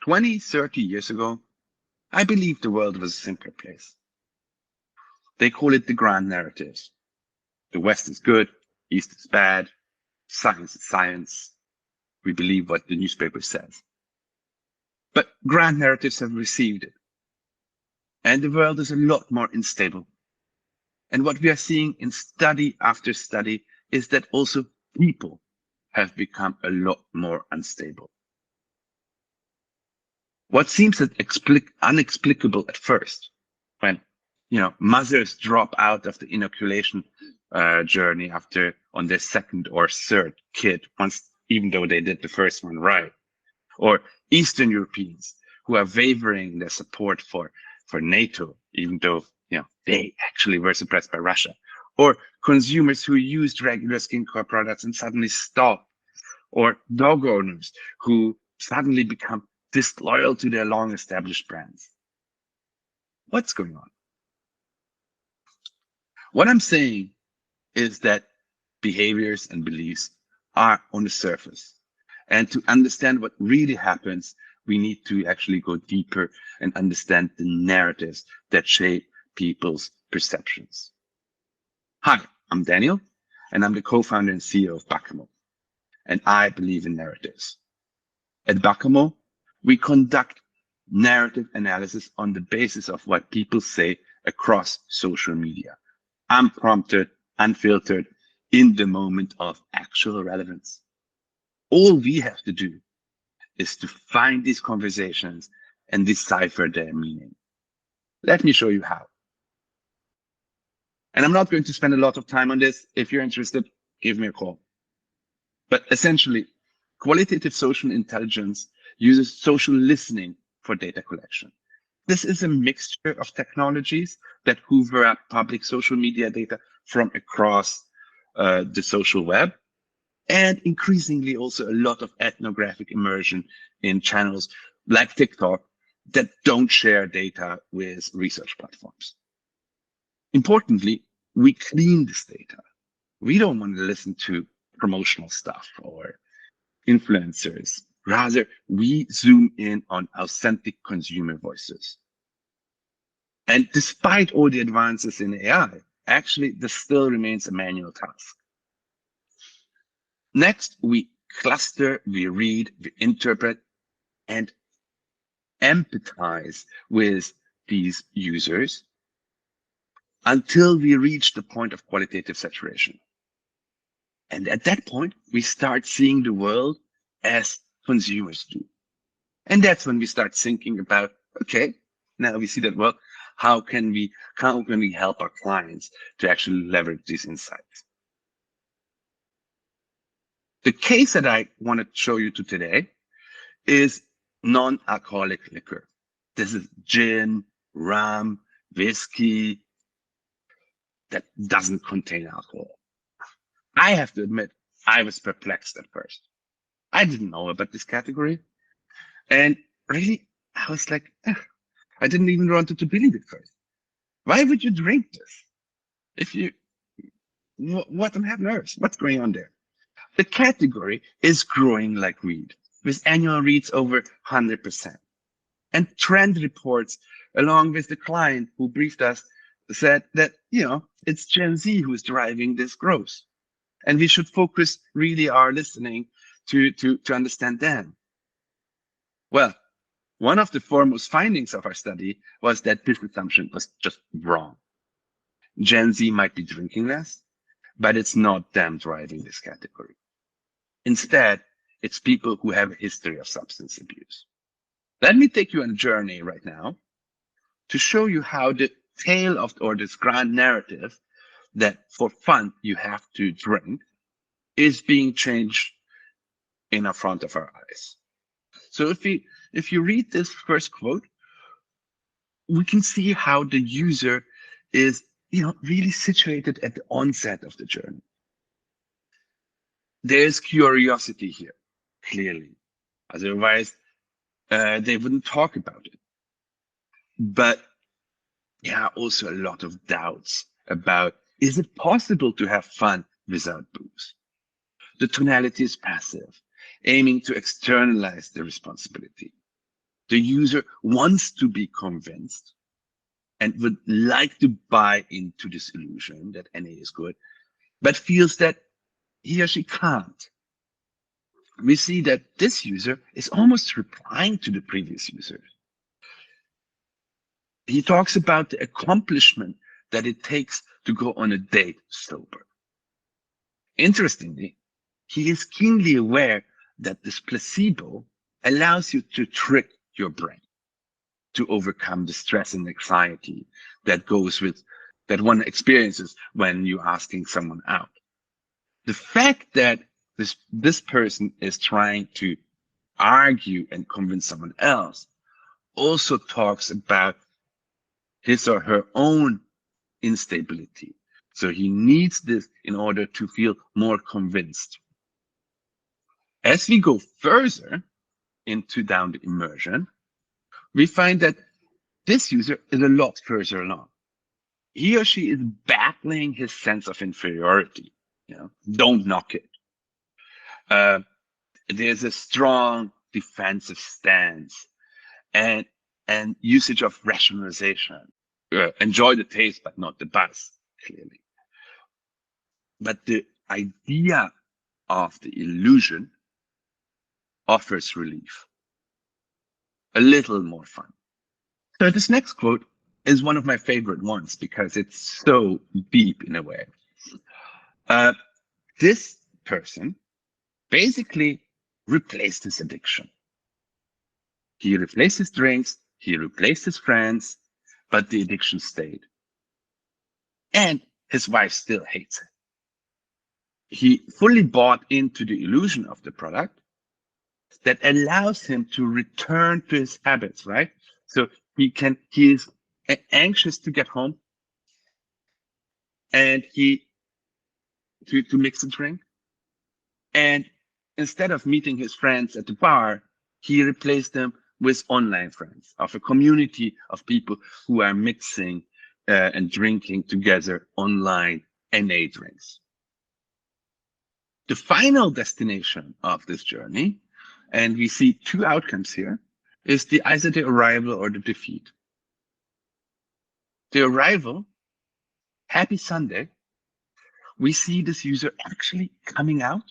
20, 30 years ago, I believed the world was a simpler place. They call it the grand narratives. The West is good, East is bad, science is science. We believe what the newspaper says. But grand narratives have received it. And the world is a lot more unstable. And what we are seeing in study after study is that also people have become a lot more unstable. What seems inexplicable at first, when mothers drop out of the inoculation journey on their second or third kid, even though they did the first one right, or Eastern Europeans who are wavering in their support for NATO, even though they actually were suppressed by Russia, or consumers who used regular skincare products and suddenly stopped, or dog owners who suddenly become disloyal to their long-established brands. What's going on? What I'm saying is that behaviors and beliefs are on the surface. And to understand what really happens, we need to actually go deeper and understand the narratives that shape people's perceptions. Hi, I'm Daniel, and I'm the co-founder and CEO of Bakamo. And I believe in narratives. At Bakamo, we conduct narrative analysis on the basis of what people say across social media, unprompted, unfiltered, in the moment of actual relevance. All we have to do is to find these conversations and decipher their meaning. Let me show you how. And I'm not going to spend a lot of time on this. If you're interested, give me a call. But essentially, qualitative social intelligence uses social listening for data collection. This is a mixture of technologies that hoover up public social media data from across the social web, and increasingly also a lot of ethnographic immersion in channels like TikTok that don't share data with research platforms. Importantly, we clean this data. We don't want to listen to promotional stuff or influencers. Rather, we zoom in on authentic consumer voices. And despite all the advances in AI, actually, this still remains a manual task. Next, we cluster, we read, we interpret, and empathize with these users until we reach the point of qualitative saturation. And at that point, we start seeing the world as consumers do. And that's when we start thinking about, okay, now we see that, well, how can we help our clients to actually leverage these insights? The case that I want to show you today is non-alcoholic liquor. This is gin, rum, whiskey that doesn't contain alcohol. I have to admit, I was perplexed at first. I didn't know about this category. And really, I was like, I didn't even want to believe it first. Why would you drink this? If you, what on earth? What's going on there? The category is growing like weed, with annual reads over 100%. And trend reports, along with the client who briefed us, said that, it's Gen Z who's driving this growth. And we should focus really our listening to understand them. Well, one of the foremost findings of our study was that this assumption was just wrong. Gen Z might be drinking less, but it's not them driving this category. Instead, it's people who have a history of substance abuse. Let me take you on a journey right now to show you how the tale of, or this grand narrative that for fun you have to drink is being changed in front of our eyes. So if you read this first quote, we can see how the user is really situated at the onset of the journey. There's curiosity here, clearly. Otherwise, they wouldn't talk about it. But there are also a lot of doubts about, is it possible to have fun without booze? The tonality is passive, aiming to externalize the responsibility. The user wants to be convinced and would like to buy into this illusion that NA is good, but feels that he or she can't. We see that this user is almost replying to the previous user. He talks about the accomplishment that it takes to go on a date sober. Interestingly, he is keenly aware that this placebo allows you to trick your brain to overcome the stress and anxiety that goes with that one experiences when you're asking someone out. The fact that this person is trying to argue and convince someone else also talks about his or her own instability. So he needs this in order to feel more convinced. As we go further into down the immersion, we find that this user is a lot further along. He or she is battling his sense of inferiority. Don't knock it. There's a strong defensive stance and usage of rationalization. Enjoy the taste, but not the buzz, clearly. But the idea of the illusion offers relief. A little more fun. So this next quote is one of my favorite ones because it's so deep in a way. This person basically replaced his addiction. He replaced his drinks, he replaced his friends, but the addiction stayed. And his wife still hates it. He fully bought into the illusion of the product that allows him to return to his habits, right? So he is anxious to get home and to mix a drink. And instead of meeting his friends at the bar, he replaced them with online friends of a community of people who are mixing and drinking together online NA drinks. The final destination of this journey, and we see two outcomes here, is either the arrival or the defeat. The arrival, happy Sunday, we see this user actually coming out.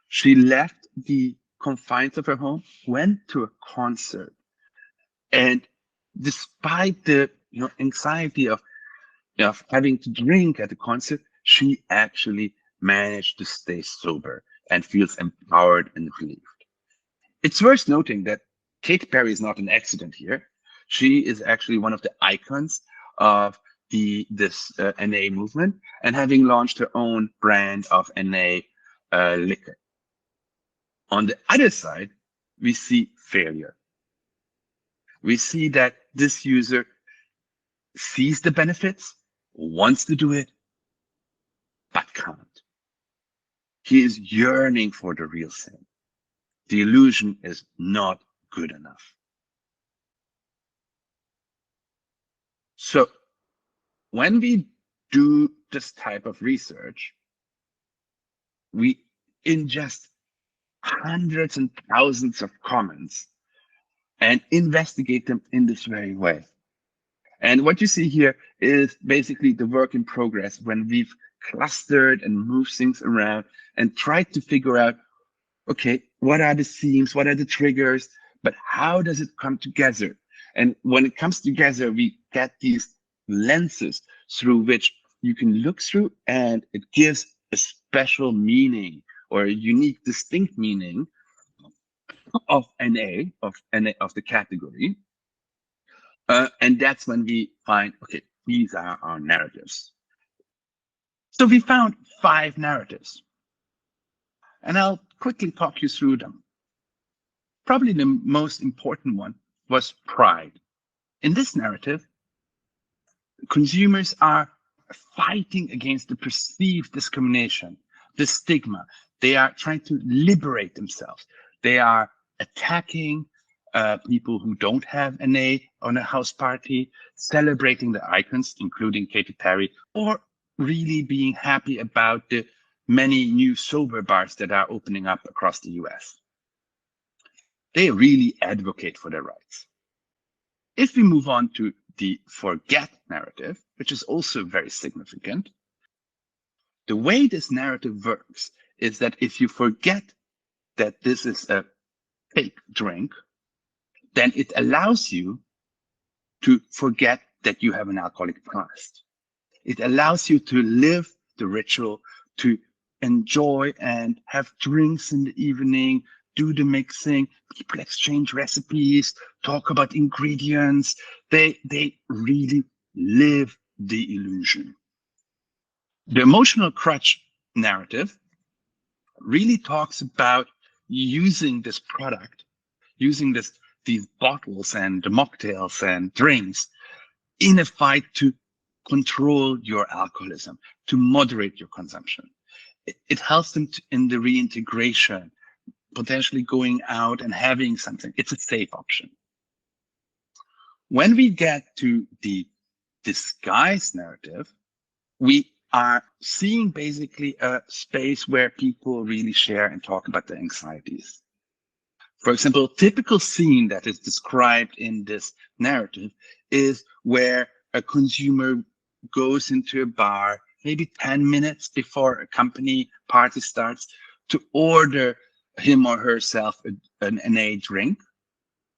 She left the confines of her home, went to a concert, and despite the anxiety of having to drink at the concert, she actually managed to stay sober and feels empowered and relieved. It's worth noting that Katy Perry is not an accident here. She is actually one of the icons of this NA movement, and having launched her own brand of NA liquor. On the other side, we see failure. We see that this user sees the benefits, wants to do it, but can't. He is yearning for the real thing. The illusion is not good enough. So when we do this type of research, we ingest hundreds and thousands of comments and investigate them in this very way. And what you see here is basically the work in progress when we've clustered and moved things around and tried to figure out, okay, what are the themes, what are the triggers, but how does it come together? And when it comes together, we get these lenses through which you can look through, and it gives a special meaning or a unique, distinct meaning of NA, of the category. And that's when we find, okay, these are our narratives. So we found 5 narratives, and I'll quickly talk you through them. Probably the most important one was pride. In this narrative, consumers are fighting against the perceived discrimination, the stigma. They are trying to liberate themselves. They are attacking people who don't have an A on a house party, celebrating the icons, including Katy Perry, or really being happy about the many new sober bars that are opening up across the US. They really advocate for their rights. If we move on to the forget narrative, which is also very significant, the way this narrative works is that if you forget that this is a fake drink, then it allows you to forget that you have an alcoholic past. It allows you to live the ritual, to enjoy and have drinks in the evening, do the mixing. People exchange recipes, talk about ingredients. They really live the illusion. The emotional crutch narrative really talks about using this product, using these bottles and the mocktails and drinks in a fight to control your alcoholism, to moderate your consumption. It helps them in the reintegration, potentially going out and having something. It's a safe option. When we get to the disguise narrative, we are seeing basically a space where people really share and talk about their anxieties. For example, a typical scene that is described in this narrative is where a consumer goes into a bar, maybe 10 minutes before a company party starts, to order him or herself an NA drink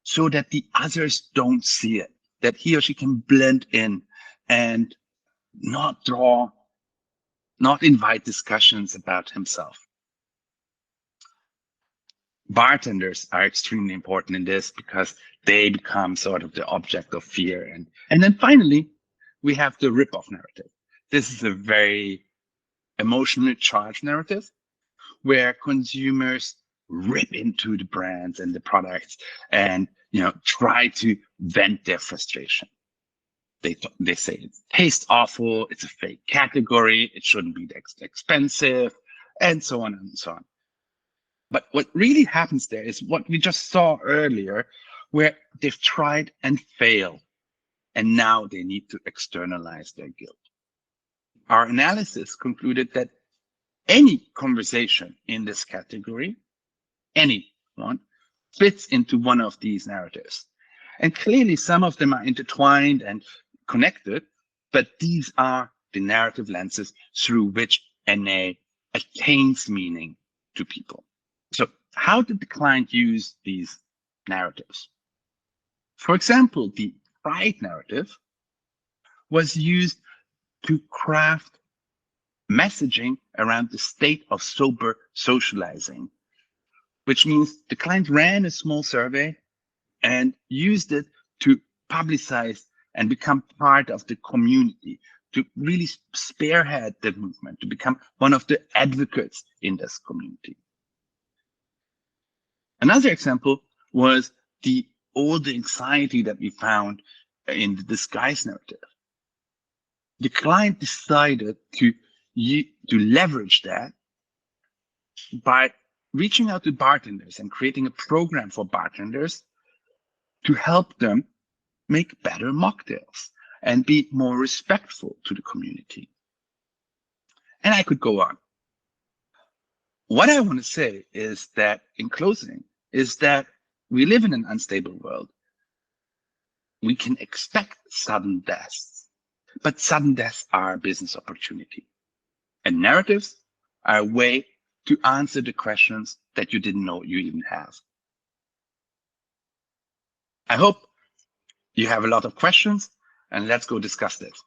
so that the others don't see it, that he or she can blend in and not invite discussions about himself. Bartenders are extremely important in this because they become sort of the object of fear. And then finally, we have the rip-off narrative. This is a very emotionally charged narrative where consumers rip into the brands and the products and try to vent their frustration. They say it tastes awful, it's a fake category, it shouldn't be that expensive, and so on and so on. But what really happens there is what we just saw earlier, where they've tried and failed, and now they need to externalize their guilt. Our analysis concluded that any conversation in this category, any one, fits into one of these narratives. And clearly some of them are intertwined and connected, but these are the narrative lenses through which NA attains meaning to people. So how did the client use these narratives? For example, the pride narrative was used to craft messaging around the state of sober socializing, which means the client ran a small survey and used it to publicize and become part of the community, to really spearhead the movement, to become one of the advocates in this community. Another example was all the anxiety that we found in the disguise narrative. The client decided to leverage that by reaching out to bartenders and creating a program for bartenders to help them make better mocktails and be more respectful to the community. And I could go on. What I want to say is that, in closing, is that we live in an unstable world. We can expect sudden deaths, but sudden deaths are a business opportunity. And narratives are a way to answer the questions that you didn't know you even have. I hope you have a lot of questions, and let's go discuss this.